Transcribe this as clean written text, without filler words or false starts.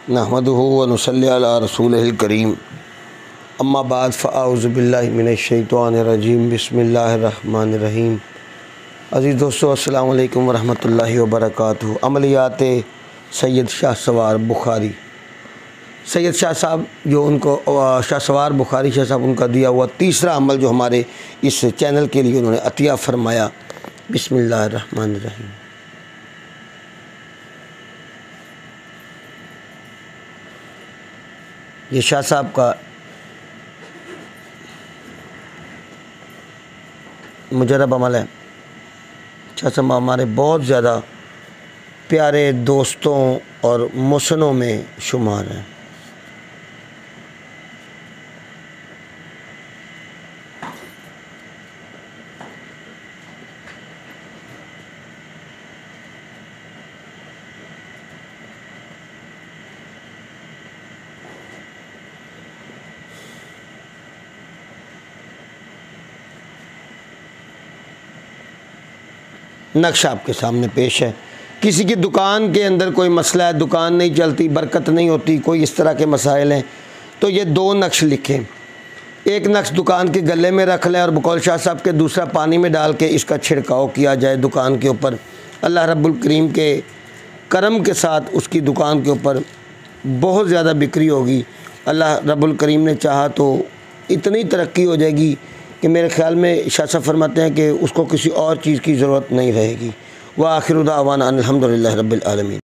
نحمدہ و نصلی علی رسولہ الکریم اما بعد فاعوذ باللہ من الشیطان الرجیم بسم اللہ الرحمن الرحیم۔ عزیز دوستو السلام علیکم ورحمۃ اللہ وبرکاتہ۔ عملیات سید شاہ سوار بخاری، سید شاہ صاحب جو ان کو شاہ سوار بخاری شاہ صاحب ان کا دیا ہوا تیسرا عمل جو ہمارے اس چینل کے لیے انہوں نے عطیہ فرمایا، بسم اللہ الرحمن الرحیم۔ یہ شاہ صاحب کا مجرب عمل ہے۔ شاہ صاحب ہمارے بہت زیادہ پیارے دوستوں اور محسنوں میں شمار ہیں۔ نقش آپ کے سامنے پیش ہے۔ کسی کی دکان کے اندر کوئی مسئلہ ہے، دکان نہیں چلتی، برکت نہیں ہوتی، کوئی اس طرح کے مسائل ہیں، تو یہ دو نقش لکھیں۔ ایک نقش دکان کے گلے میں رکھ لیں اور بقول شاہ صاحب کے دوسرا پانی میں ڈال کے اس کا چھڑکاؤ کیا جائے دکان کے اوپر۔ اللہ رب الکریم کے کرم کے ساتھ اس کی دکان کے اوپر بہت زیادہ بکری ہوگی۔ اللہ رب الکریم نے چاہا تو اتنی ترقی ہو جائے گی کہ میرے خیال میں شاہ صاحب فرماتے ہیں کہ اس کو کسی اور چیز کی ضرورت نہیں رہے گی۔ وآخر دعوانا ان الحمد للہ رب العالمین۔